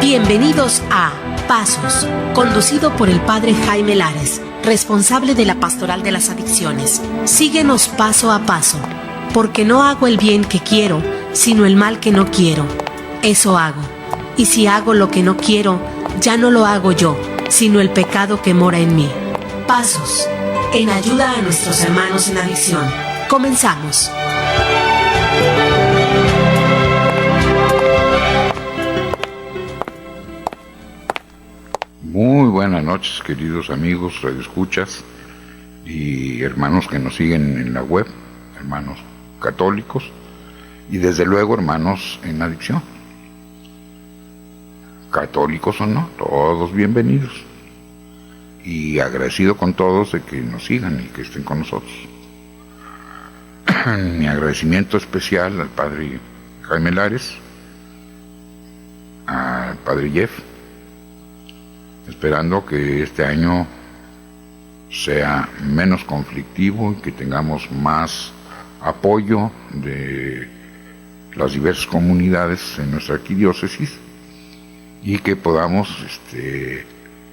Bienvenidos a Pasos, conducido por el Padre Jaime Lares, responsable de la Pastoral de las Adicciones. Síguenos paso a paso, porque no hago el bien que quiero, sino el mal que no quiero. Eso hago. Y si hago lo que no quiero, ya no lo hago yo, sino el pecado que mora en mí. Pasos, en ayuda a nuestros hermanos en adicción. Comenzamos. Muy buenas noches, queridos amigos, radioescuchas y hermanos que nos siguen en la web, hermanos católicos y desde luego hermanos en adicción. Católicos o no, todos bienvenidos. Y agradecido con todos de que nos sigan y que estén con nosotros. Mi agradecimiento especial al Padre Jaime Lares, al Padre Jeff, esperando que este año sea menos conflictivo y que tengamos más apoyo de las diversas comunidades en nuestra arquidiócesis y que podamos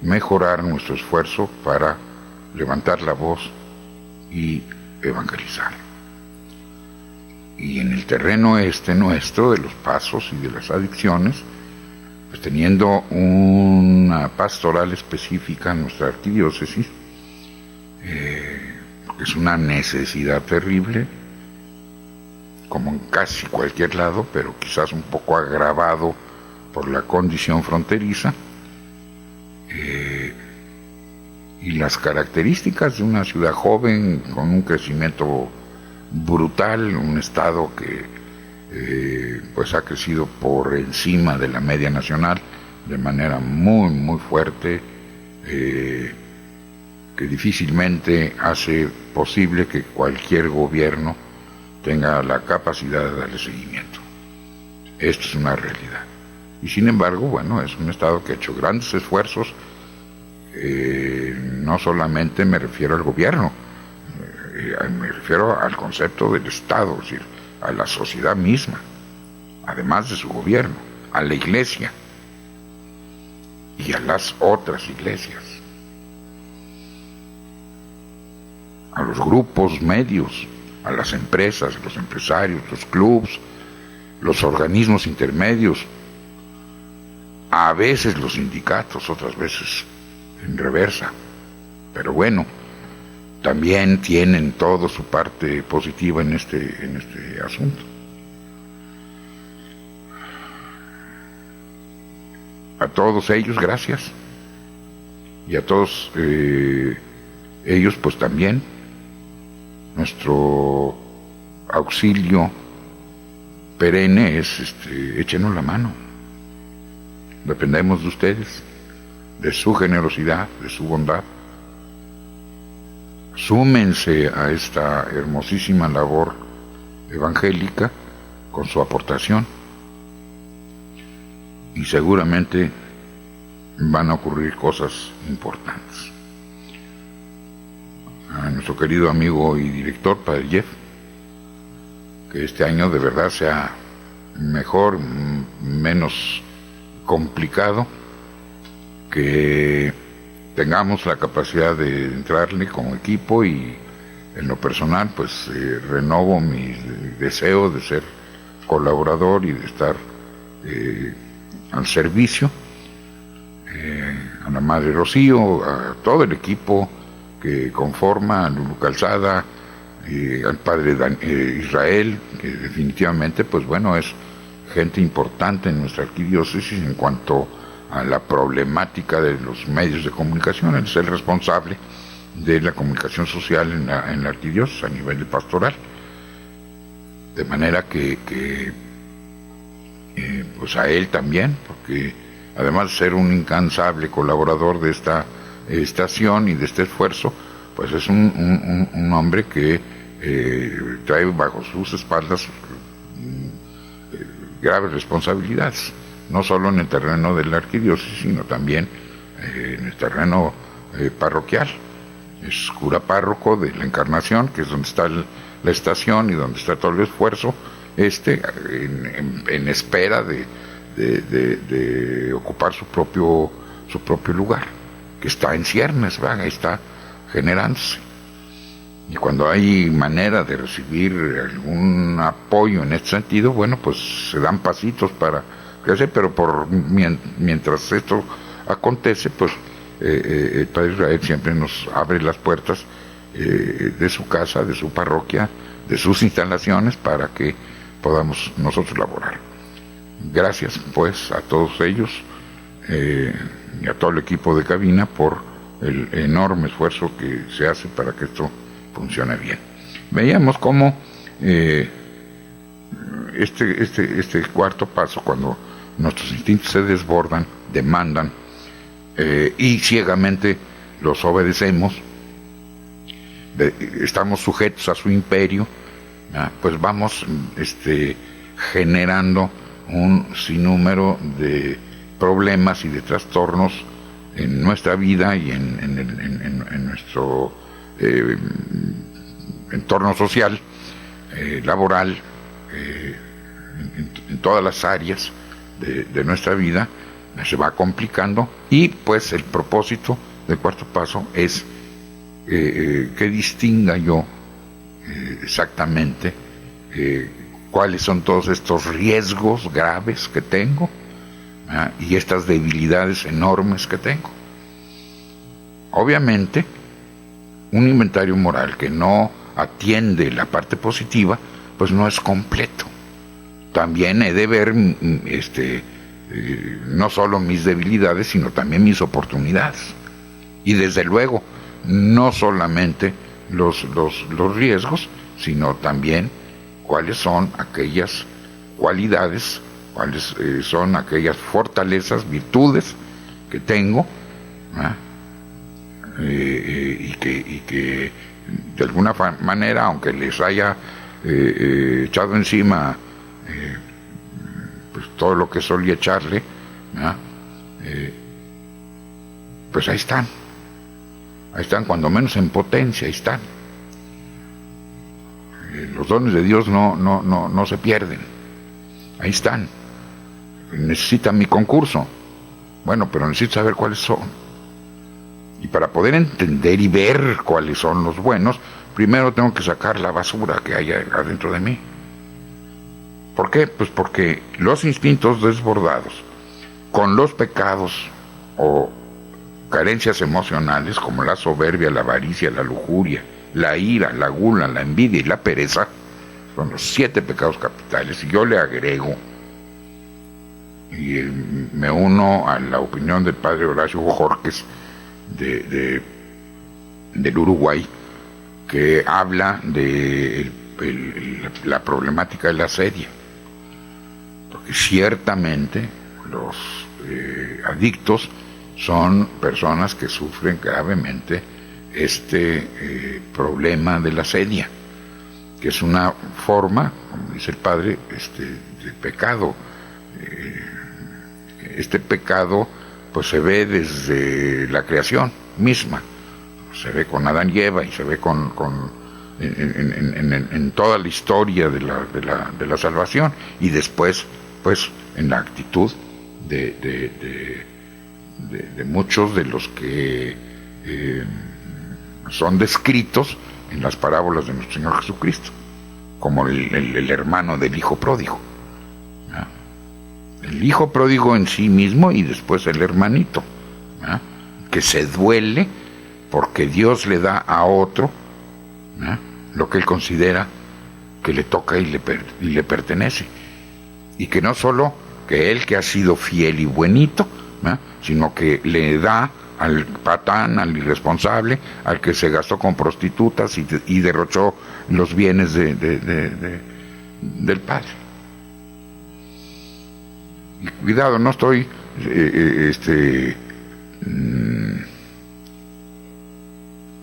mejorar nuestro esfuerzo para levantar la voz y evangelizar. Y en el terreno nuestro de los pasos y de las adicciones, pues teniendo una pastoral específica en nuestra arquidiócesis, es una necesidad terrible, como en casi cualquier lado, pero quizás un poco agravado por la condición fronteriza, y las características de una ciudad joven con un crecimiento brutal, un estado que pues ha crecido por encima de la media nacional de manera muy muy fuerte, que difícilmente hace posible que cualquier gobierno tenga la capacidad de darle seguimiento. Esto es una realidad. Y sin embargo, bueno, es un estado que ha hecho grandes esfuerzos, no solamente me refiero al gobierno, me refiero al concepto del Estado, es decir, a la sociedad misma, además de su gobierno, a la iglesia y a las otras iglesias, a los grupos medios, a las empresas, los empresarios, los clubs, los organismos intermedios, a veces los sindicatos, otras veces en reversa, pero bueno, también tienen todo su parte positiva en este asunto. A todos ellos, gracias. Y a todos ellos, pues también, nuestro auxilio perenne es, échenos la mano. Dependemos de ustedes, de su generosidad, de su bondad. Súmense a esta hermosísima labor evangélica con su aportación y seguramente van a ocurrir cosas importantes. A nuestro querido amigo y director, Padre Jeff, que este año de verdad sea mejor, menos complicado, que tengamos la capacidad de entrarle como equipo, y en lo personal pues renovo mi deseo de ser colaborador y de estar al servicio, a la Madre Rocío, a todo el equipo que conforma, a Lulu Calzada, al Padre Israel, que definitivamente pues bueno es gente importante en nuestra arquidiócesis en cuanto a la problemática de los medios de comunicación. Él es el responsable de la comunicación social en la arquidiócesis a nivel de pastoral, de manera que pues a él también, porque además de ser un incansable colaborador de esta estación y de este esfuerzo, pues es un hombre que trae bajo sus espaldas graves responsabilidades, no solo en el terreno de la arquidiócesis, sino también en el terreno parroquial. Es cura párroco de la Encarnación, que es donde está la estación y donde está todo el esfuerzo, en espera de de ocupar su propio lugar, que está en ciernes, ¿verdad? Ahí está generándose. Y cuando hay manera de recibir algún apoyo en este sentido, bueno, pues se dan pasitos para crecer, pero mientras esto acontece, pues el Padre Israel siempre nos abre las puertas de su casa, de su parroquia, de sus instalaciones, para que podamos nosotros laborar. Gracias pues a todos ellos y a todo el equipo de cabina por el enorme esfuerzo que se hace para que esto funcione bien. Veíamos cómo este cuarto paso, cuando nuestros instintos se desbordan, demandan y ciegamente los obedecemos, estamos sujetos a su imperio, pues vamos generando un sinnúmero de problemas y de trastornos en nuestra vida y en nuestro entorno social, laboral, en todas las áreas de nuestra vida. Se va complicando, y pues el propósito del cuarto paso es que distinga yo exactamente cuáles son todos estos riesgos graves que tengo y estas debilidades enormes que tengo. Obviamente, un inventario moral que no atiende la parte positiva, pues no es completo. También he de ver no solo mis debilidades, sino también mis oportunidades. Y desde luego, no solamente los riesgos, sino también cuáles son aquellas cualidades, cuáles son aquellas fortalezas, virtudes que tengo, y que de alguna manera, aunque les haya echado encima pues todo lo que solía echarle, pues ahí están, cuando menos en potencia, ahí están. Los dones de Dios no se pierden, ahí están. Necesitan mi concurso, bueno, pero necesito saber cuáles son. Y para poder entender y ver cuáles son los buenos, primero tengo que sacar la basura que hay adentro de mí. ¿Por qué? Pues porque los instintos desbordados, con los pecados o carencias emocionales, como la soberbia, la avaricia, la lujuria, la ira, la gula, la envidia y la pereza, son los 7 pecados capitales. Y yo le agrego, y me uno a la opinión del padre Horacio Bojorquez del Uruguay, que habla de la problemática de la sedia, porque ciertamente los adictos son personas que sufren gravemente este problema de la sedia, que es una forma, como dice el padre, de pecado. Este pecado pues se ve desde la creación misma, se ve con Adán y Eva, y se ve en toda la historia de la salvación, y después pues en la actitud de muchos de los que son descritos en las parábolas de nuestro Señor Jesucristo, como el hermano del hijo pródigo, el hijo pródigo en sí mismo, y después el hermanito, que se duele porque Dios le da a otro lo que él considera que le toca y le pertenece, y que no solo que él, que ha sido fiel y buenito, sino que le da al patán, al irresponsable, al que se gastó con prostitutas y derrochó los bienes del padre. Y cuidado, no estoy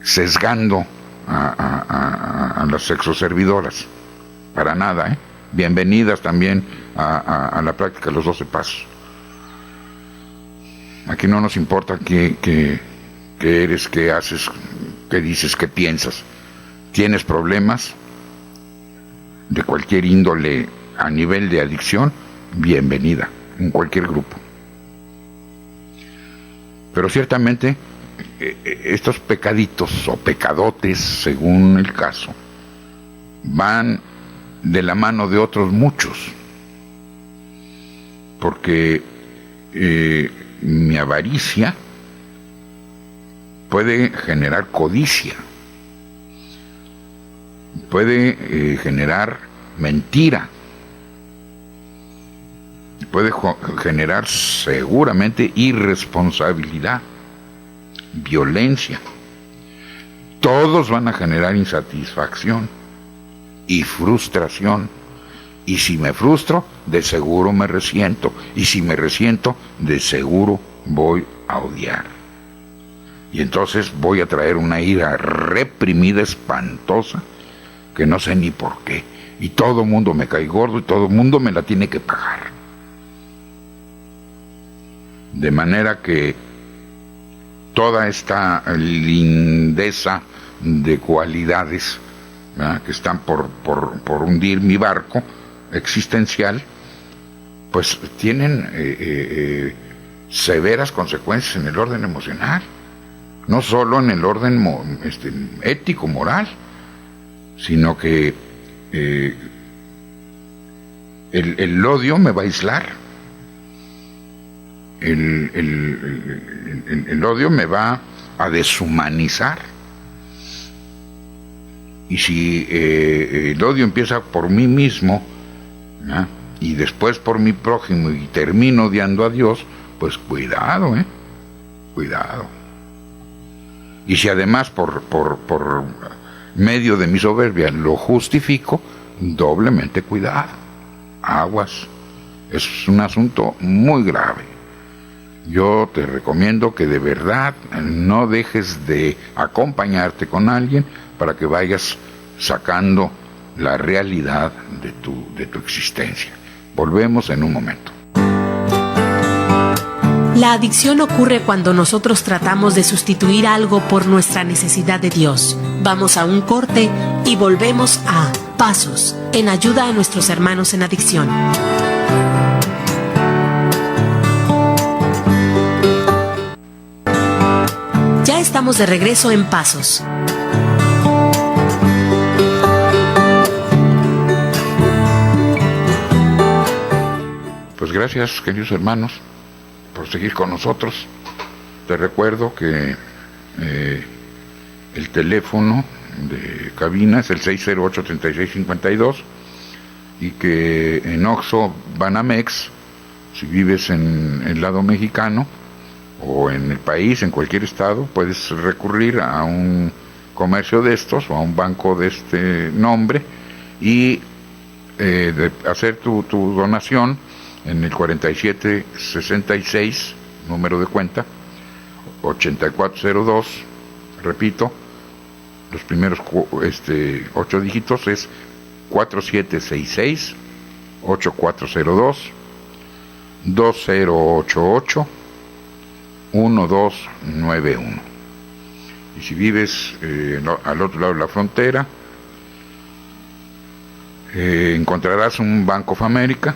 sesgando a las sexoservidoras, para nada, bienvenidas también a la práctica de los 12 pasos. Aquí no nos importa qué eres, qué haces, qué dices, qué piensas. ¿Tienes problemas de cualquier índole a nivel de adicción? Bienvenida. en cualquier grupo. Pero ciertamente estos pecaditos o pecadotes, según el caso, van de la mano de otros muchos, porque mi avaricia puede generar codicia, puede generar mentira, puede generar seguramente irresponsabilidad, violencia. Todos van a generar insatisfacción y frustración. Y si me frustro, de seguro me resiento. Y si me resiento, de seguro voy a odiar. Y entonces voy a traer una ira reprimida, espantosa, que no sé ni por qué. Y todo el mundo me cae gordo y todo el mundo me la tiene que pagar. De manera que toda esta lindeza de cualidades, ¿verdad?, que están por hundir mi barco existencial, pues tienen severas consecuencias en el orden emocional, no solo en el orden ético, moral, sino que el odio me va a aislar. El odio me va a deshumanizar. Y si el odio empieza por mí mismo, ¿no?, y después por mi prójimo y termino odiando a Dios, pues cuidado, cuidado. Y si además por medio de mi soberbia lo justifico, doblemente cuidado. Aguas. Es un asunto muy grave. Yo te recomiendo que de verdad no dejes de acompañarte con alguien para que vayas sacando la realidad de tu existencia. Volvemos en un momento. La adicción ocurre cuando nosotros tratamos de sustituir algo por nuestra necesidad de Dios. Vamos a un corte y volvemos a Pasos, en ayuda a nuestros hermanos en adicción. Ya estamos de regreso en Pasos. Pues gracias, queridos hermanos, por seguir con nosotros. Te recuerdo que el teléfono de cabina es el 608-3652 y que en Oxxo Banamex, si vives en el lado mexicano o en el país, en cualquier estado, puedes recurrir a un comercio de estos o a un banco de este nombre y hacer tu donación en el 4766, número de cuenta, 8402, repito, los primeros 8 dígitos es 4766, 8402, 2088, 1291. Y si vives al otro lado de la frontera, encontrarás un Banco of America,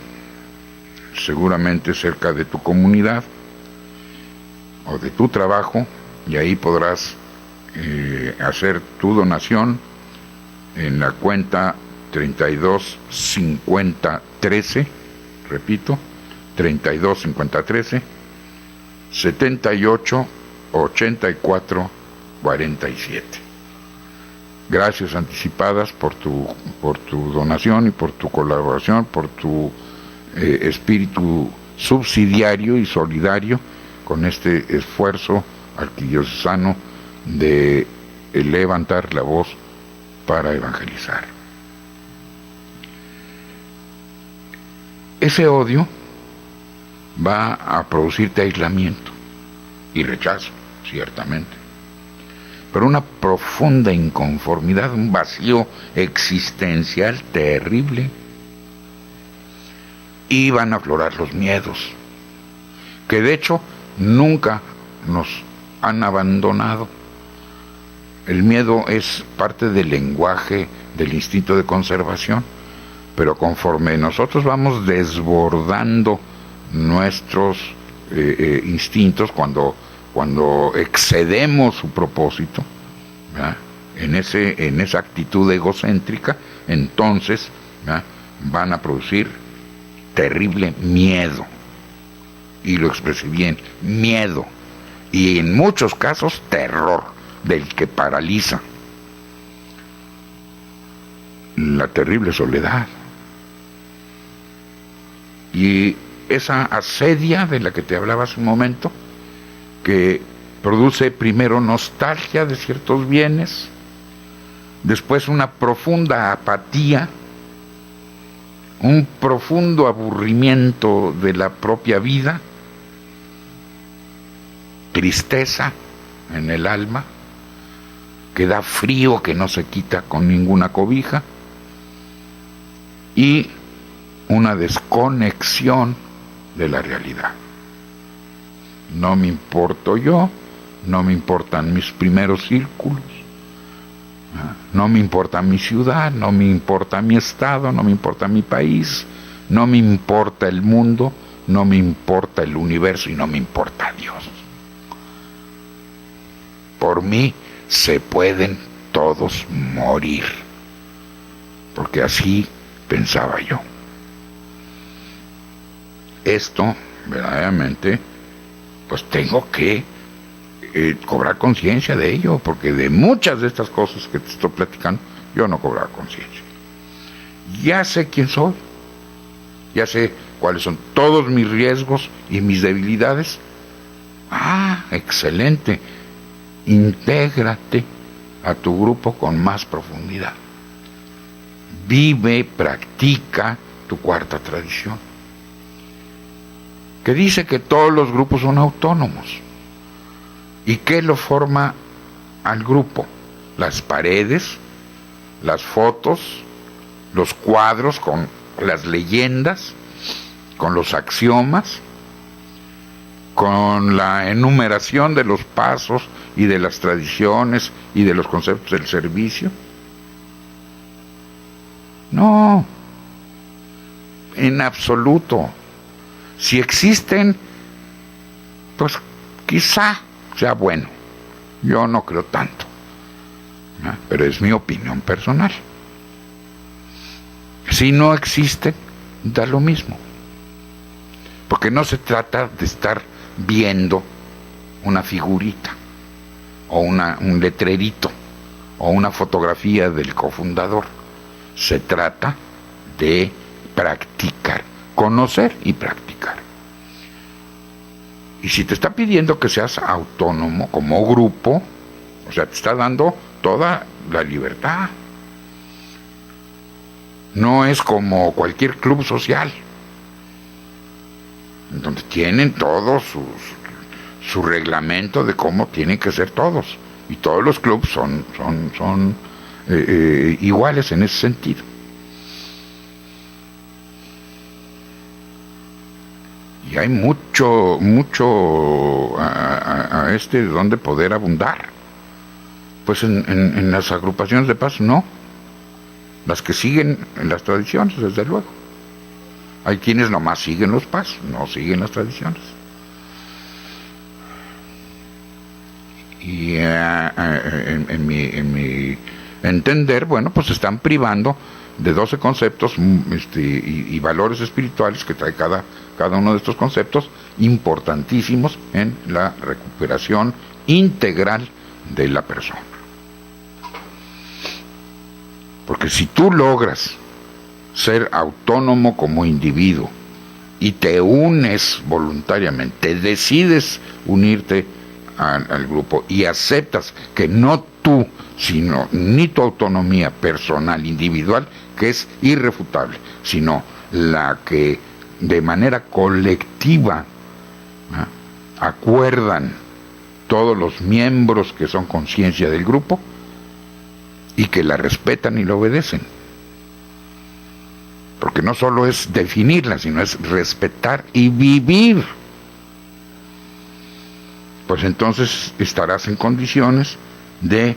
seguramente cerca de tu comunidad o de tu trabajo, y ahí podrás hacer tu donación en la cuenta 325013, repito, 325013 788447. Gracias anticipadas por tu donación y por tu colaboración, por tu espíritu subsidiario y solidario con este esfuerzo arquidiocesano de levantar la voz para evangelizar. Ese odio va a producirte aislamiento y rechazo, ciertamente, pero una profunda inconformidad, un vacío existencial terrible. Y van a aflorar los miedos, que de hecho nunca nos han abandonado. El miedo es parte del lenguaje del instinto de conservación, pero conforme nosotros vamos desbordando nuestros instintos, cuando excedemos su propósito, ¿verdad?, en esa actitud egocéntrica, entonces, ¿verdad?, van a producir terrible miedo. Y lo expresé bien, miedo. Y en muchos casos, terror, del que paraliza. La terrible soledad. Y esa asedia de la que te hablaba hace un momento, que produce primero nostalgia de ciertos bienes, después una profunda apatía, un profundo aburrimiento de la propia vida, tristeza en el alma, que da frío que no se quita con ninguna cobija, y una desconexión de la realidad. No me importo yo, no me importan mis primeros círculos, no me importa mi ciudad, no me importa mi estado, no me importa mi país, no me importa el mundo, no me importa el universo y no me importa Dios. Por mí se pueden todos morir, porque así pensaba yo. Esto, verdaderamente, pues tengo que cobrar conciencia de ello, porque de muchas de estas cosas que te estoy platicando, yo no cobraba conciencia. Ya sé quién soy, ya sé cuáles son todos mis riesgos y mis debilidades. Ah, excelente. Intégrate a tu grupo con más profundidad. Vive, practica tu cuarta tradición, que dice que todos los grupos son autónomos. ¿Y qué lo forma al grupo? Las paredes, las fotos, los cuadros con las leyendas, con los axiomas, con la enumeración de los pasos y de las tradiciones y de los conceptos del servicio. No, en absoluto. Si existen, pues quizá sea bueno. Yo no creo tanto, ¿no? Pero es mi opinión personal. Si no existen, da lo mismo. Porque no se trata de estar viendo una figurita, o un letrerito, o una fotografía del cofundador. Se trata de practicar, conocer y practicar. Y si te está pidiendo que seas autónomo como grupo, o sea, te está dando toda la libertad. No es como cualquier club social, donde tienen todos su reglamento de cómo tienen que ser todos. Y todos los clubes son iguales en ese sentido. Y hay mucho donde poder abundar. Pues en las agrupaciones de paz no. Las que siguen las tradiciones, desde luego. Hay quienes nomás siguen los pasos, no siguen las tradiciones. Y en mi entender, bueno, pues se están privando de 12 conceptos y valores espirituales que trae cada uno de estos conceptos, importantísimos en la recuperación integral de la persona. Porque si tú logras ser autónomo como individuo y te unes voluntariamente, decides unirte al grupo y aceptas que no tú, sino ni tu autonomía personal, individual, que es irrefutable, sino la que de manera colectiva, ¿no?, acuerdan todos los miembros que son conciencia del grupo y que la respetan y la obedecen. Porque no solo es definirla, sino es respetar y vivir. Pues entonces estarás en condiciones de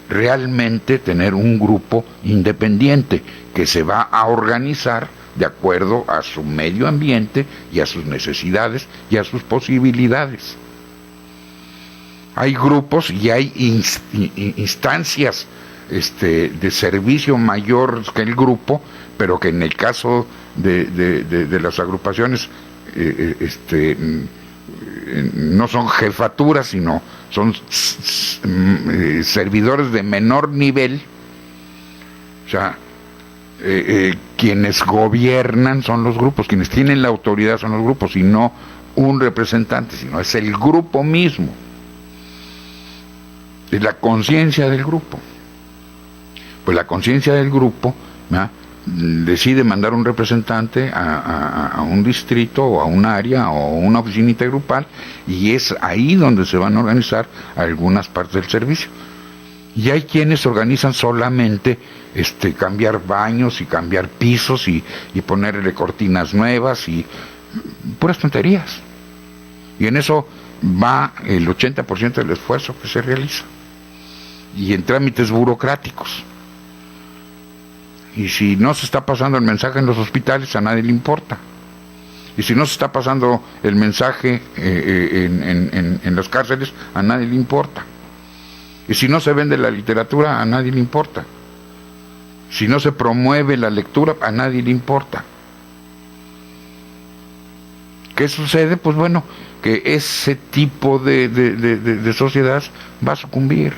realmente tener un grupo independiente que se va a organizar de acuerdo a su medio ambiente y a sus necesidades y a sus posibilidades. Hay grupos y hay instancias de servicio mayor que el grupo, pero que en el caso de las agrupaciones no son jefaturas, sino son servidores de menor nivel. O sea, quienes gobiernan son los grupos, quienes tienen la autoridad son los grupos, y no un representante, sino es el grupo mismo, es la conciencia del grupo. Pues la conciencia del grupo, ¿verdad?, decide mandar un representante a un distrito o a un área o una oficinita grupal, y es ahí donde se van a organizar algunas partes del servicio. Y hay quienes organizan solamente cambiar baños y cambiar pisos y ponerle cortinas nuevas y puras tonterías. Y en eso va el 80% del esfuerzo que se realiza. Y en trámites burocráticos. Y si no se está pasando el mensaje en los hospitales, a nadie le importa. Y si no se está pasando el mensaje en las cárceles, a nadie le importa. Y si no se vende la literatura, a nadie le importa. Si no se promueve la lectura, a nadie le importa. ¿Qué sucede? Pues bueno, que ese tipo de sociedad va a sucumbir.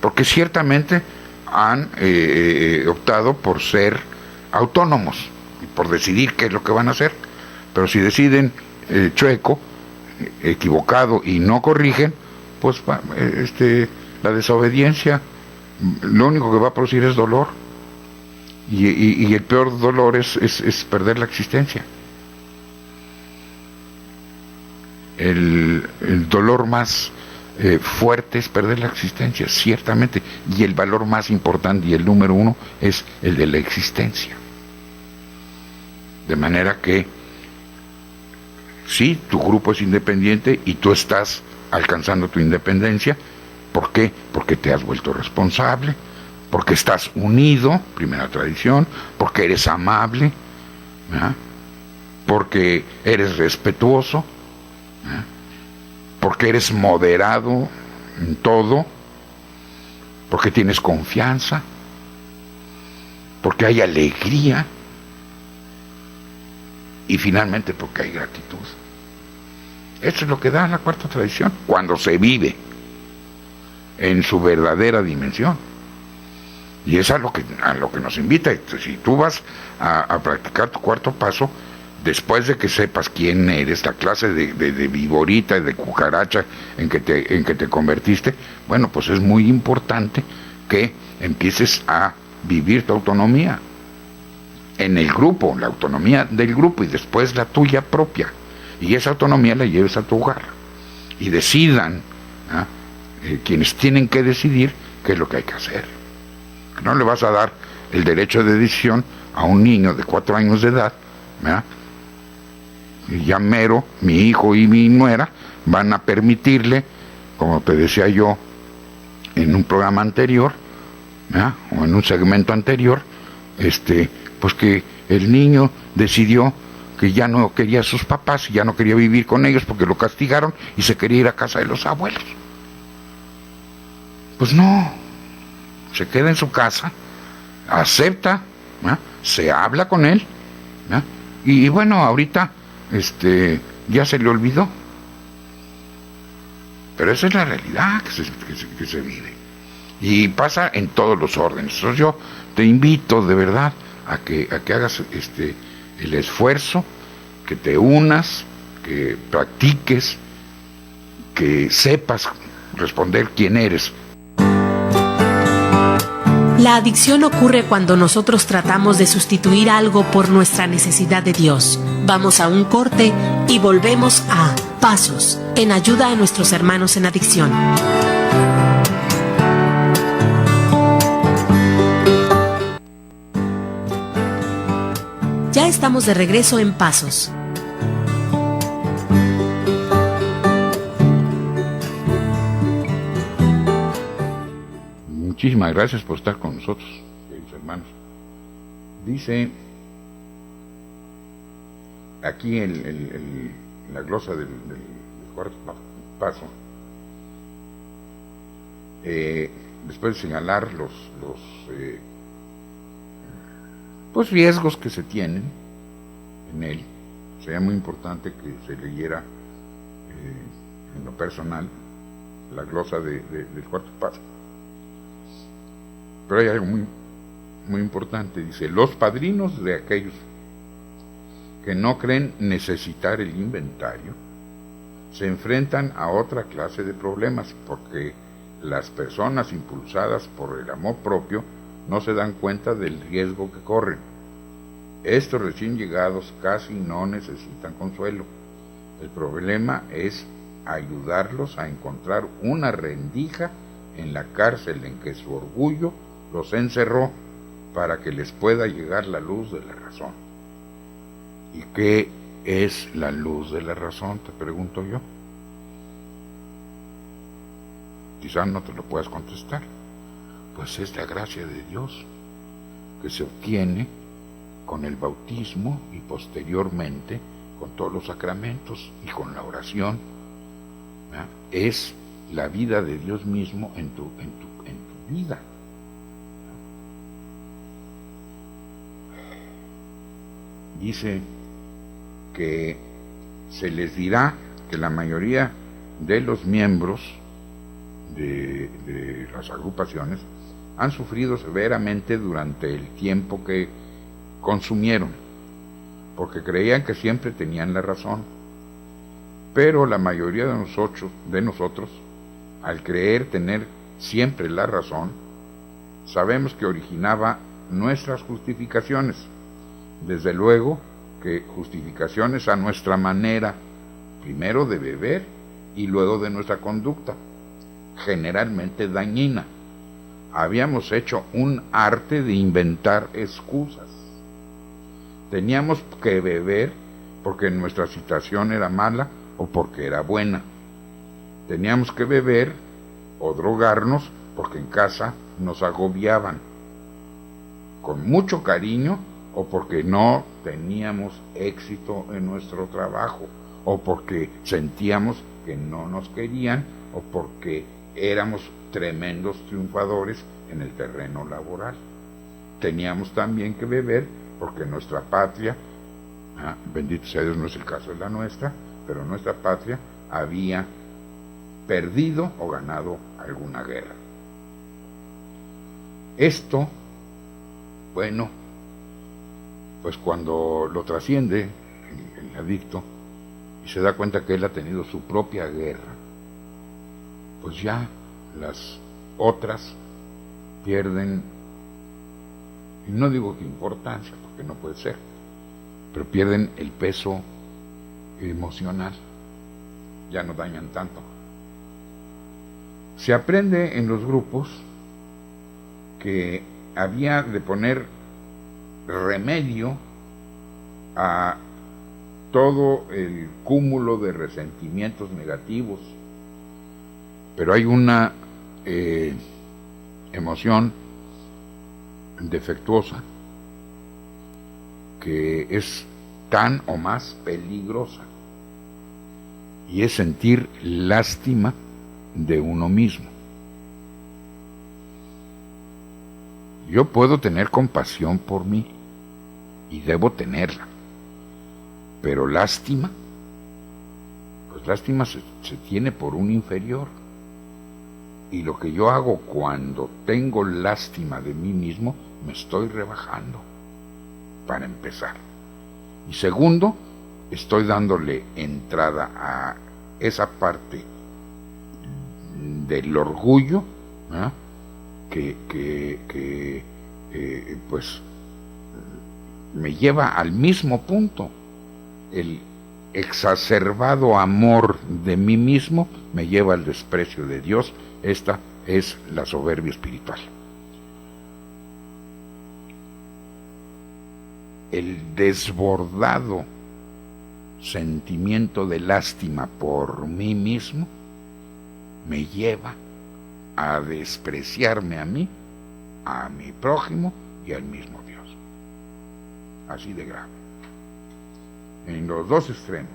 Porque ciertamente han optado por ser autónomos y por decidir qué es lo que van a hacer. Pero si deciden chueco, equivocado y no corrigen, pues la desobediencia lo único que va a producir es dolor, y el peor dolor es perder la existencia. El dolor más fuerte es perder la existencia, ciertamente, y el valor más importante y el número uno es el de la existencia. De manera que sí, tu grupo es independiente y tú estás alcanzando tu independencia. ¿Por qué? Porque te has vuelto responsable, porque estás unido, primera tradición, porque eres amable, ¿verdad?, porque eres respetuoso, ¿verdad?, porque eres moderado en todo, porque tienes confianza, porque hay alegría, y finalmente porque hay gratitud. Eso es lo que da la cuarta tradición, cuando se vive en su verdadera dimensión. Y es a lo que nos invita. Si tú vas a practicar tu cuarto paso, después de que sepas quién eres, la clase de viborita y de cucaracha en que te convertiste, bueno, pues es muy importante que empieces a vivir tu autonomía en el grupo, la autonomía del grupo, y después la tuya propia, y esa autonomía la lleves a tu hogar y decidan quienes tienen que decidir qué es lo que hay que hacer. No le vas a dar el derecho de decisión a un niño de 4 años de edad, ¿verdad?, y ya mero, mi hijo y mi nuera van a permitirle, como te decía yo en un programa anterior, ¿verdad?, o en un segmento anterior, pues que el niño decidió que ya no quería a sus papás y ya no quería vivir con ellos porque lo castigaron y se quería ir a casa de los abuelos. Pues no, se queda en su casa, acepta, ¿verdad?, se habla con él, ¿verdad?, y bueno, ahorita ya se le olvidó. Pero esa es la realidad que se vive. Y pasa en todos los órdenes. Entonces yo te invito de verdad a que hagas el esfuerzo, que te unas, que practiques, que sepas responder quién eres. La adicción ocurre cuando nosotros tratamos de sustituir algo por nuestra necesidad de Dios. Vamos a un corte y volvemos a Pasos, en ayuda a nuestros hermanos en adicción. Ya estamos de regreso en Pasos. Muchísimas gracias por estar con nosotros, queridos hermanos. Dice aquí la glosa del cuarto paso, después de señalar los pues riesgos que se tienen en él, sería muy importante que se leyera en lo personal la glosa del cuarto paso. Pero hay algo muy, muy importante, dice: los padrinos de aquellos que no creen necesitar el inventario se enfrentan a otra clase de problemas, porque las personas impulsadas por el amor propio no se dan cuenta del riesgo que corren. Estos recién llegados casi no necesitan consuelo. El problema es ayudarlos a encontrar una rendija en la cárcel en que su orgullo los encerró, para que les pueda llegar la luz de la razón. ¿Y qué es la luz de la razón?, te pregunto yo. Quizás no te lo puedas contestar. Pues es la gracia de Dios, que se obtiene con el bautismo y posteriormente con todos los sacramentos y con la oración. ¿Verdad? Es la vida de Dios mismo en tu vida. Dice que se les dirá que la mayoría de los miembros de las agrupaciones han sufrido severamente durante el tiempo que consumieron, porque creían que siempre tenían la razón. Pero la mayoría de nosotros, al creer tener siempre la razón, sabemos que originaba nuestras justificaciones. Desde luego que justificaciones a nuestra manera, primero de beber y luego de nuestra conducta, generalmente dañina. Habíamos hecho un arte de inventar excusas. Teníamos que beber porque nuestra situación era mala o porque era buena. Teníamos que beber o drogarnos porque en casa nos agobiaban, con mucho cariño, o porque no teníamos éxito en nuestro trabajo, o porque sentíamos que no nos querían, o porque éramos tremendos triunfadores en el terreno laboral. Teníamos también que beber porque nuestra patria, bendito sea Dios, no es el caso de la nuestra, pero nuestra patria había perdido o ganado alguna guerra. Esto, bueno, pues cuando lo trasciende el adicto y se da cuenta que él ha tenido su propia guerra, pues ya las otras pierden, y no digo que importancia, porque no puede ser, pero pierden el peso emocional, ya no dañan tanto. Se aprende en los grupos que había de poner remedio a todo el cúmulo de resentimientos negativos, pero hay una emoción defectuosa que es tan o más peligrosa, y es sentir lástima de uno mismo. Yo puedo tener compasión por mí, y debo tenerla, pero lástima, pues lástima se tiene por un inferior. Y lo que yo hago cuando tengo lástima de mí mismo, me estoy rebajando, para empezar. Y segundo, estoy dándole entrada a esa parte del orgullo, ¿eh? que pues me lleva al mismo punto. El exacerbado amor de mí mismo me lleva al desprecio de Dios. Esta es la soberbia espiritual. El desbordado sentimiento de lástima por mí mismo me lleva a despreciarme a mí, a mi prójimo y al mismo Dios. así de grave, en los dos extremos.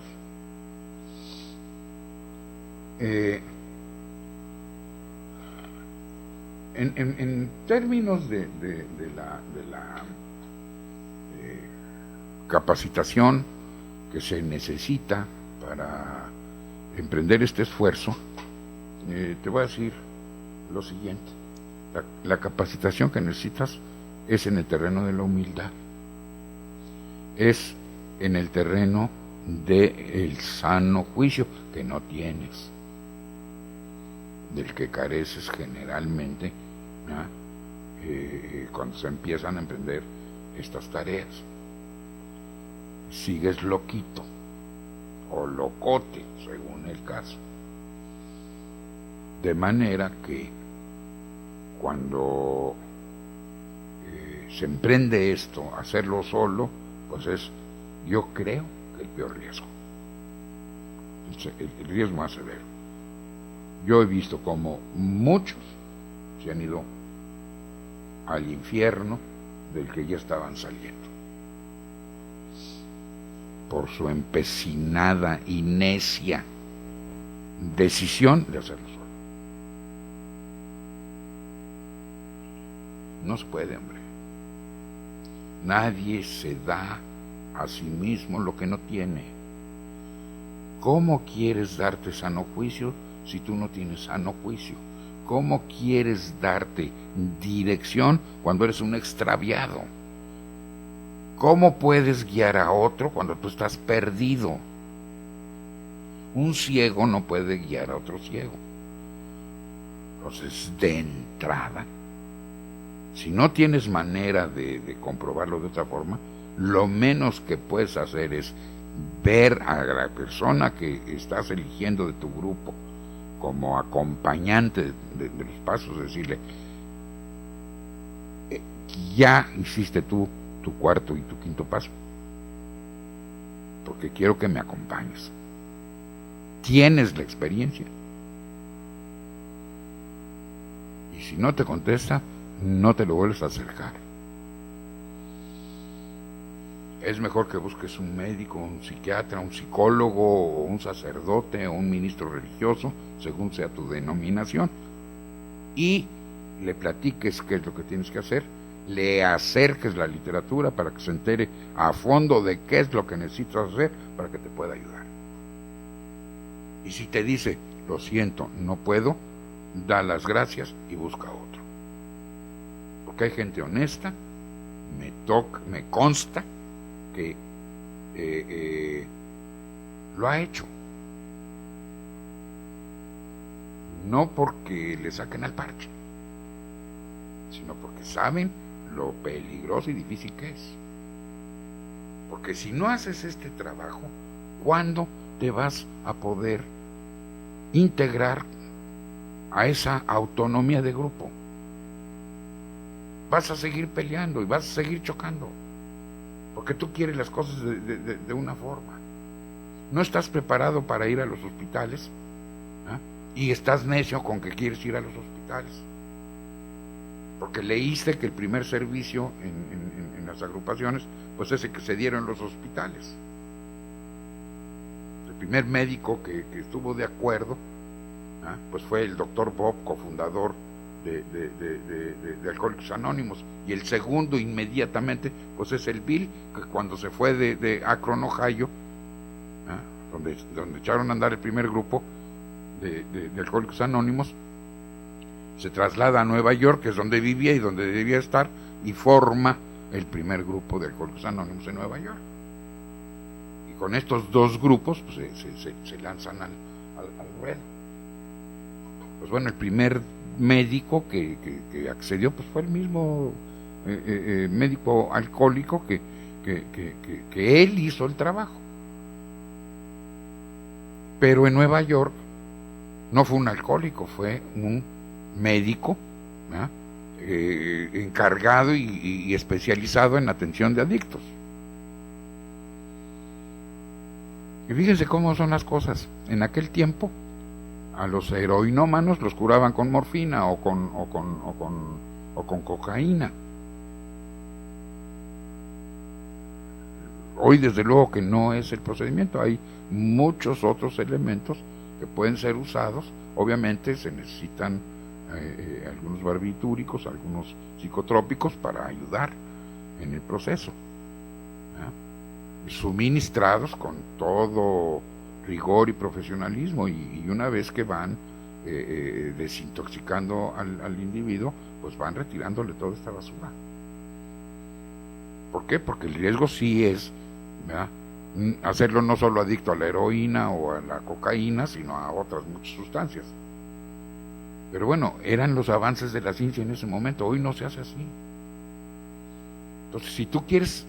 En términos de la capacitación que se necesita para emprender este esfuerzo, te voy a decir lo siguiente. La capacitación que necesitas es en el terreno de la humildad, es en el terreno del sano juicio que no tienes, del que careces generalmente, cuando se empiezan a emprender estas tareas. Sigues loquito o locote, según el caso, de manera que cuando se emprende esto, hacerlo solo, pues es, yo creo, que el peor riesgo, el riesgo más severo. Yo he visto como muchos se han ido al infierno del que ya estaban saliendo, por su empecinada y necia decisión de hacerlo solo. No se puede, hombre. Nadie se da a sí mismo lo que no tiene. ¿Cómo quieres darte sano juicio si tú no tienes sano juicio? ¿Cómo quieres darte dirección cuando eres un extraviado? ¿Cómo puedes guiar a otro cuando tú estás perdido? Un ciego no puede guiar a otro ciego. Entonces, de entrada, si no tienes manera de comprobarlo de otra forma, lo menos que puedes hacer es ver a la persona que estás eligiendo de tu grupo como acompañante de los pasos, decirle, ya hiciste tú tu cuarto y tu quinto paso, porque quiero que me acompañes. ¿Tienes la experiencia? Y si no te contesta, no te lo vuelves a acercar. Es mejor que busques un médico, un psiquiatra, un psicólogo, o un sacerdote, o un ministro religioso, según sea tu denominación, y le platiques qué es lo que tienes que hacer, le acerques la literatura para que se entere a fondo de qué es lo que necesitas hacer para que te pueda ayudar. Y si te dice, lo siento, no puedo, da las gracias y busca otro. Porque hay gente honesta, me consta que lo ha hecho. No porque le saquen al parche, sino porque saben lo peligroso y difícil que es. Porque si no haces este trabajo, ¿cuándo te vas a poder integrar a esa autonomía de grupo? Vas a seguir peleando y vas a seguir chocando, porque tú quieres las cosas de una forma. No estás preparado para ir a los hospitales, y estás necio con que quieres ir a los hospitales, porque leíste que el primer servicio en las agrupaciones, pues ese que se dieron en los hospitales. El primer médico que estuvo de acuerdo, pues fue el doctor Bob, cofundador de Alcohólicos Anónimos, y el segundo inmediatamente pues es el Bill, que cuando se fue de Akron, Ohio, donde echaron a andar el primer grupo de Alcohólicos Anónimos, se traslada a Nueva York, que es donde vivía y donde debía estar, y forma el primer grupo de Alcohólicos Anónimos en Nueva York. Y con estos dos grupos pues, se lanzan al ruedo. Pues bueno, el primer médico que accedió pues fue el mismo médico alcohólico que él hizo el trabajo. Pero en Nueva York no fue un alcohólico, fue un médico encargado y especializado en atención de adictos. Y fíjense cómo son las cosas. En aquel tiempo a los heroinómanos los curaban con morfina o con cocaína. hoy desde luego que no es el procedimiento, hay muchos otros elementos que pueden ser usados. Obviamente se necesitan algunos barbitúricos, algunos psicotrópicos para ayudar en el proceso, suministrados con todo rigor y profesionalismo, y una vez que van desintoxicando al individuo, pues van retirándole toda esta basura. ¿Por qué? Porque el riesgo sí es, ¿verdad?, hacerlo no solo adicto a la heroína o a la cocaína, sino a otras muchas sustancias. Pero bueno, eran los avances de la ciencia en ese momento. Hoy no se hace así. Entonces, si tú quieres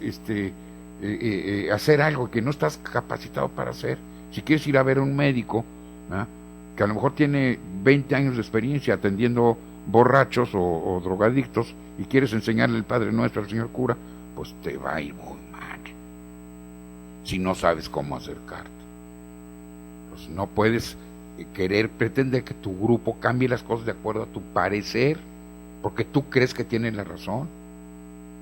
hacer algo que no estás capacitado para hacer, si quieres ir a ver a un médico, ¿verdad?, que a lo mejor tiene 20 años de experiencia atendiendo borrachos o drogadictos, y quieres enseñarle el Padre Nuestro al señor cura, pues te va a ir muy mal si no sabes cómo acercarte. Pues no puedes pretender que tu grupo cambie las cosas de acuerdo a tu parecer, porque tú crees que tienes la razón.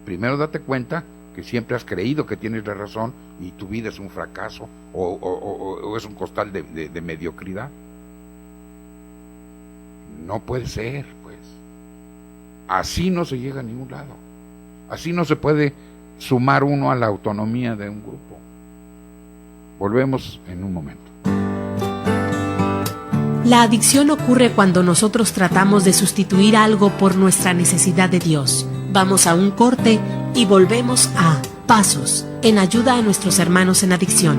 Primero date cuenta que siempre has creído que tienes la razón y tu vida es un fracaso o es un costal de mediocridad. No puede ser, pues. Así no se llega a ningún lado. Así no se puede sumar uno a la autonomía de un grupo. Volvemos en un momento. La adicción ocurre cuando nosotros tratamos de sustituir algo por nuestra necesidad de Dios. Vamos a un corte y volvemos a Pasos, en ayuda a nuestros hermanos en adicción.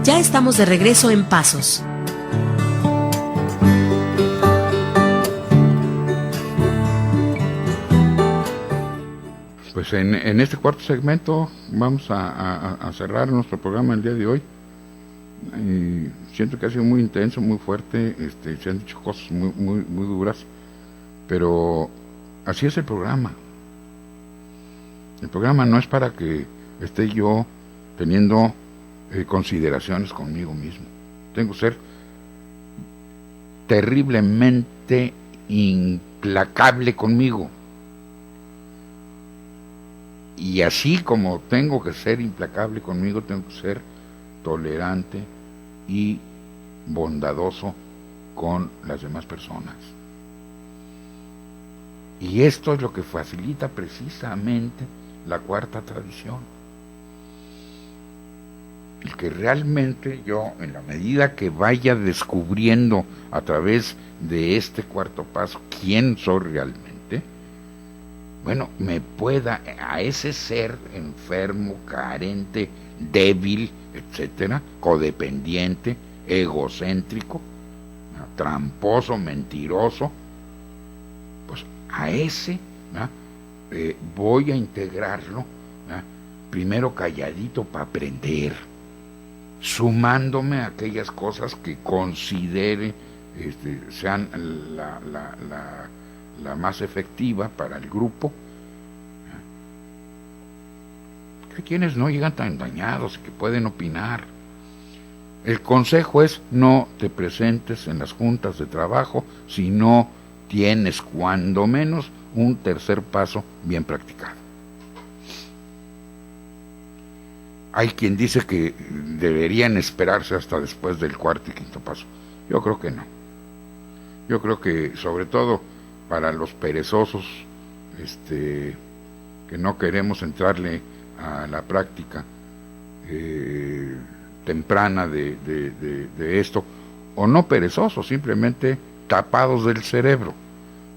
Ya estamos de regreso en Pasos. Pues en este cuarto segmento vamos a cerrar nuestro programa el día de hoy. Siento que ha sido muy intenso, muy fuerte, se han dicho cosas muy duras, pero así es el programa. El programa no es para que esté yo teniendo consideraciones conmigo mismo. Tengo que ser terriblemente implacable conmigo. Y así como tengo que ser implacable conmigo, tengo que ser tolerante y bondadoso con las demás personas. Y esto es lo que facilita precisamente la cuarta tradición. El que realmente yo, en la medida que vaya descubriendo a través de este cuarto paso quién soy realmente, bueno, me pueda a ese ser enfermo, carente, débil, etcétera, codependiente, egocéntrico, tramposo, mentiroso, pues a ese voy a integrarlo, primero calladito para aprender, sumándome a aquellas cosas que considere sean la más efectiva para el grupo. Hay quienes no llegan tan dañados y que pueden opinar. El consejo es: no te presentes en las juntas de trabajo si no tienes cuando menos un tercer paso bien practicado. Hay quien dice que deberían esperarse hasta después del cuarto y quinto paso. Yo creo que no. Yo creo que sobre todo para los perezosos, que no queremos entrarle a la práctica temprana de esto, o no perezosos, simplemente tapados del cerebro,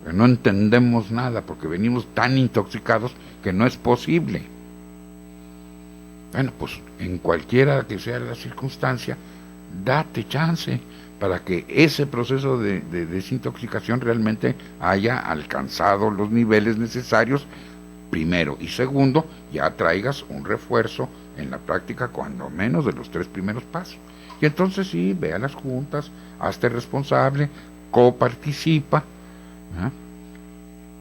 que no entendemos nada porque venimos tan intoxicados que no es posible. Bueno, pues en cualquiera que sea la circunstancia, date chance para que ese proceso de desintoxicación realmente haya alcanzado los niveles necesarios, primero, y segundo, ya traigas un refuerzo en la práctica cuando menos de los 3 primeros pasos. Y entonces sí, ve a las juntas, hazte responsable, coparticipa,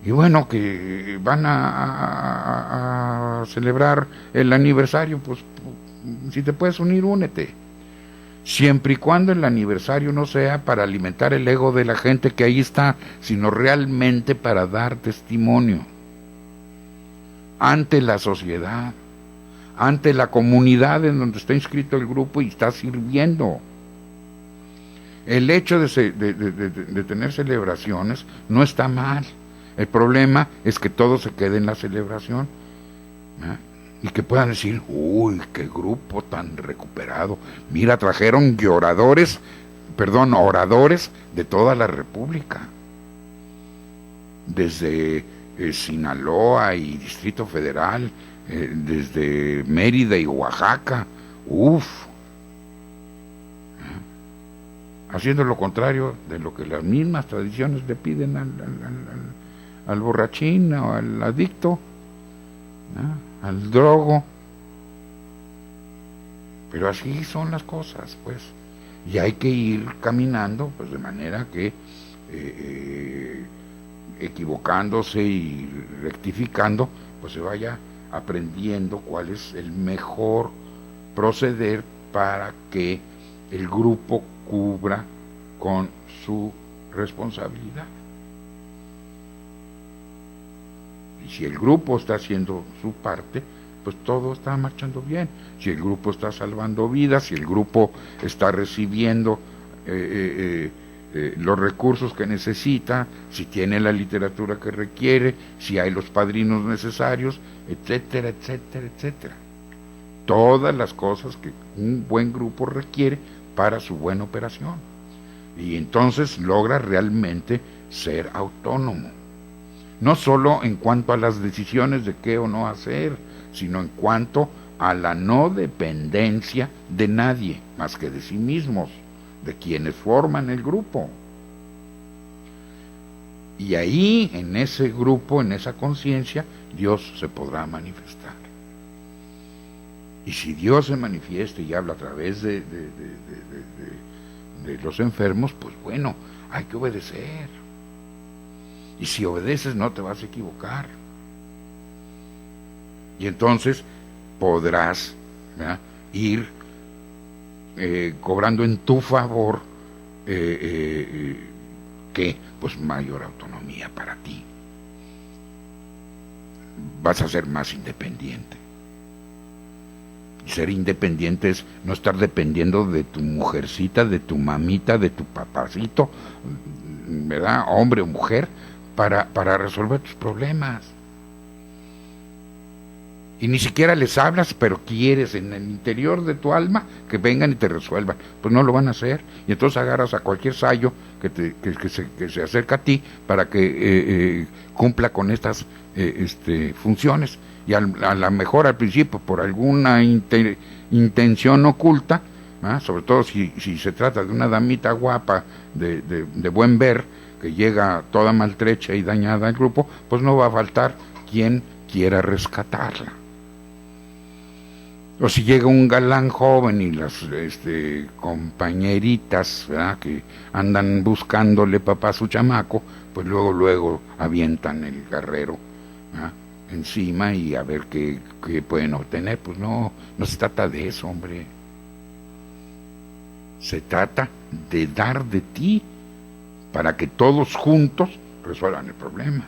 y bueno, que van a celebrar el aniversario, pues si te puedes unir, únete. siempre y cuando el aniversario no sea para alimentar el ego de la gente que ahí está, sino realmente para dar testimonio ante la sociedad, ante la comunidad en donde está inscrito el grupo y está sirviendo. El hecho de tener celebraciones no está mal. El problema es que todo se quede en la celebración, ¿eh? Y que puedan decir, uy, qué grupo tan recuperado. Mira, trajeron oradores de toda la República. Desde Sinaloa y Distrito Federal, desde Mérida y Oaxaca. Haciendo lo contrario de lo que las mismas tradiciones le piden al borrachín o al adicto, ¿no? Al drogo. Pero así son las cosas, pues, y hay que ir caminando, pues, de manera que equivocándose y rectificando, pues se vaya aprendiendo cuál es el mejor proceder para que el grupo cubra con su responsabilidad. Y si el grupo está haciendo su parte, pues todo está marchando bien. Si el grupo está salvando vidas, si el grupo está recibiendo los recursos que necesita, si tiene la literatura que requiere, si hay los padrinos necesarios, etcétera, etcétera, etcétera. Todas las cosas que un buen grupo requiere para su buena operación. Y entonces logra realmente ser autónomo. No solo en cuanto a las decisiones de qué o no hacer, sino en cuanto a la no dependencia de nadie, más que de sí mismos, de quienes forman el grupo. Y ahí, en ese grupo, en esa conciencia, Dios se podrá manifestar. Y si Dios se manifiesta y habla a través de los enfermos, pues bueno, hay que obedecer. Y si obedeces no te vas a equivocar. Y entonces podrás, ¿verdad?, ir cobrando en tu favor que pues mayor autonomía para ti. Vas a ser más independiente. Y ser independiente es no estar dependiendo de tu mujercita, de tu mamita, de tu papacito, ¿verdad?, hombre o mujer, para resolver tus problemas. Y ni siquiera les hablas, pero quieres en el interior de tu alma que vengan y te resuelvan. Pues no lo van a hacer. Y entonces agarras a cualquier sayo que se acerca a ti para que cumpla con estas funciones. Y a lo mejor al principio, por alguna intención oculta, ¿ah?, sobre todo si se trata de una damita guapa, de buen ver, que llega toda maltrecha y dañada al grupo, pues no va a faltar quien quiera rescatarla. O si llega un galán joven y las compañeritas, ¿verdad?, que andan buscándole papá a su chamaco, pues luego avientan el guerrero, ¿verdad?, encima y a ver qué pueden obtener. Pues no se trata de eso, hombre. Se trata de dar de ti para que todos juntos resuelvan el problema.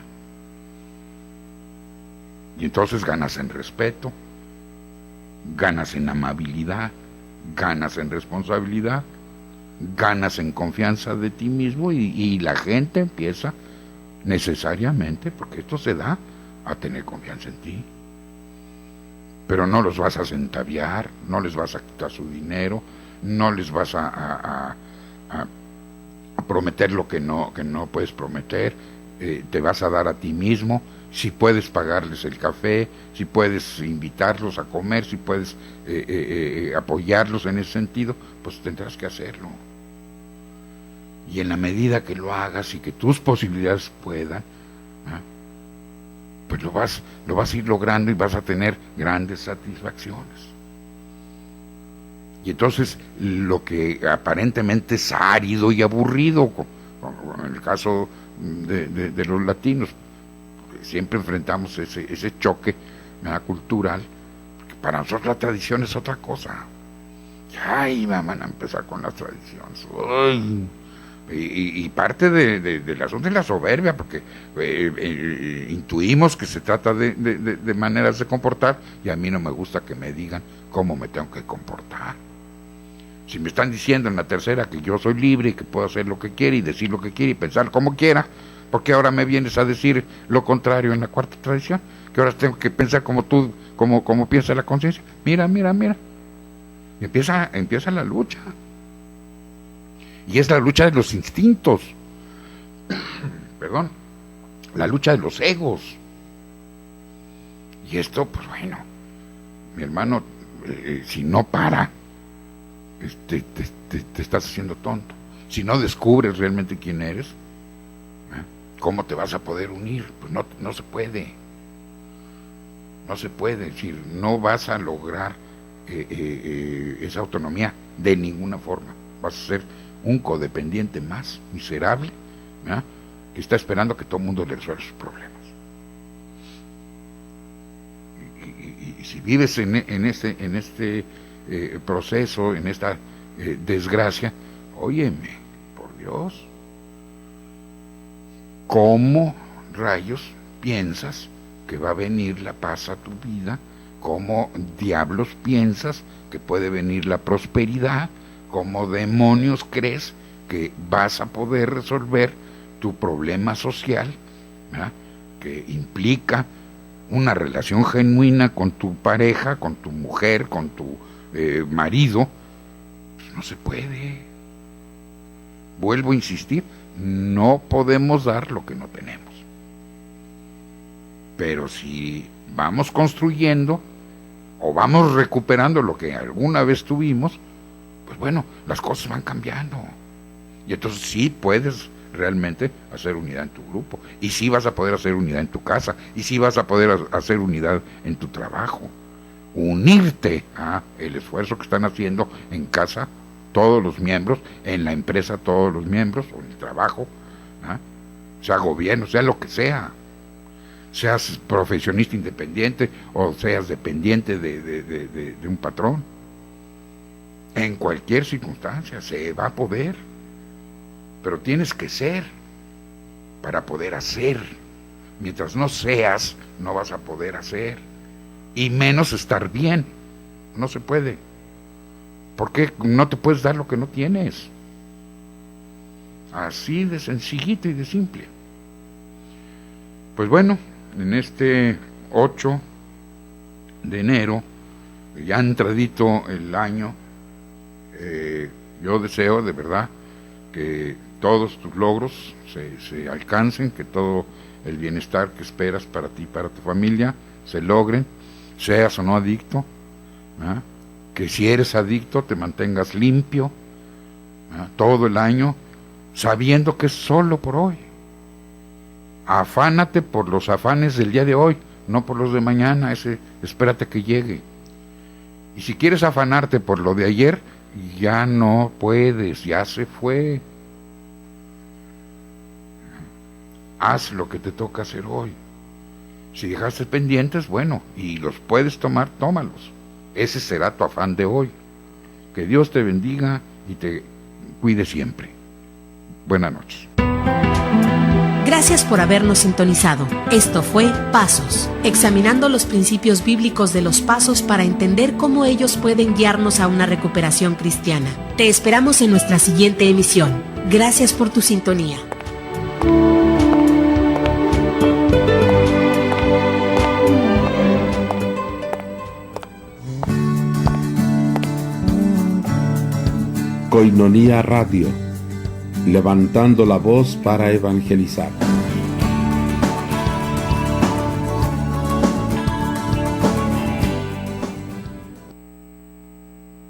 Y entonces ganas en respeto, ganas en amabilidad, ganas en responsabilidad, ganas en confianza de ti mismo y la gente empieza necesariamente, porque esto se da, a tener confianza en ti. Pero no los vas a centaviar, no les vas a quitar su dinero, no les vas a prometer lo que no puedes prometer, te vas a dar a ti mismo. Si puedes pagarles el café, si puedes invitarlos a comer, si puedes apoyarlos en ese sentido, pues tendrás que hacerlo. Y en la medida que lo hagas y que tus posibilidades puedan, ¿eh?, pues lo vas a ir logrando y vas a tener grandes satisfacciones. Y entonces lo que aparentemente es árido y aburrido, como en el caso de los latinos, siempre enfrentamos ese choque, ¿verdad?, cultural, porque para nosotros la tradición es otra cosa. Ya iban a empezar con las tradiciones. Uy. Y parte del asunto es la soberbia, porque intuimos que se trata de maneras de comportar, y a mí no me gusta que me digan cómo me tengo que comportar. Si me están diciendo en la tercera que yo soy libre y que puedo hacer lo que quiera y decir lo que quiera y pensar como quiera, ¿por qué ahora me vienes a decir lo contrario en la cuarta tradición? Que ahora tengo que pensar como tú, como piensa la conciencia. Mira. Y empieza la lucha. Y es la lucha de los instintos. Perdón. La lucha de los egos. Y esto, pues bueno, mi hermano, si no para, te estás haciendo tonto. Si no descubres realmente quién eres, ¿cómo te vas a poder unir? Pues no se puede. No se puede. Es decir, no vas a lograr esa autonomía de ninguna forma. Vas a ser un codependiente más miserable, ¿verdad?, que está esperando que todo el mundo le resuelva sus problemas. Y si vives en este proceso, en esta desgracia, óyeme, por Dios, ¿cómo rayos piensas que va a venir la paz a tu vida? ¿Cómo diablos piensas que puede venir la prosperidad? ¿Cómo demonios crees que vas a poder resolver tu problema social, ¿verdad?, que implica una relación genuina con tu pareja, con tu mujer, con tu marido? Pues no se puede. Vuelvo a insistir, no podemos dar lo que no tenemos. Pero si vamos construyendo o vamos recuperando lo que alguna vez tuvimos, pues bueno, las cosas van cambiando. Y entonces sí puedes realmente hacer unidad en tu grupo, y sí vas a poder hacer unidad en tu casa, y sí vas a poder hacer unidad en tu trabajo. Unirte a el esfuerzo que están haciendo en casa todos los miembros, en la empresa todos los miembros, o en el trabajo, sea gobierno, sea lo que sea. Seas profesionista independiente o seas dependiente de un patrón. En cualquier circunstancia se va a poder, pero tienes que ser para poder hacer. Mientras no seas, no vas a poder hacer, y menos estar bien. No se puede, porque no te puedes dar lo que no tienes. Así de sencillito y de simple. Pues bueno, en este 8 de enero, ya entradito el año, yo deseo de verdad que todos tus logros se alcancen, que todo el bienestar que esperas para ti y para tu familia se logren, seas o no adicto, ¿verdad?, que si eres adicto te mantengas limpio, ¿verdad?, todo el año, sabiendo que es solo por hoy. Afánate por los afanes del día de hoy, no por los de mañana. Espérate que llegue. Y si quieres afanarte por lo de ayer, ya no puedes, ya se fue. Haz lo que te toca hacer hoy. Si dejaste pendientes, bueno, y los puedes tomar, tómalos. Ese será tu afán de hoy. Que Dios te bendiga y te cuide siempre. Buenas noches. Gracias por habernos sintonizado. Esto fue Pasos, examinando los principios bíblicos de los pasos para entender cómo ellos pueden guiarnos a una recuperación cristiana. Te esperamos en nuestra siguiente emisión. Gracias por tu sintonía. Koinonia Radio, levantando la voz para evangelizar.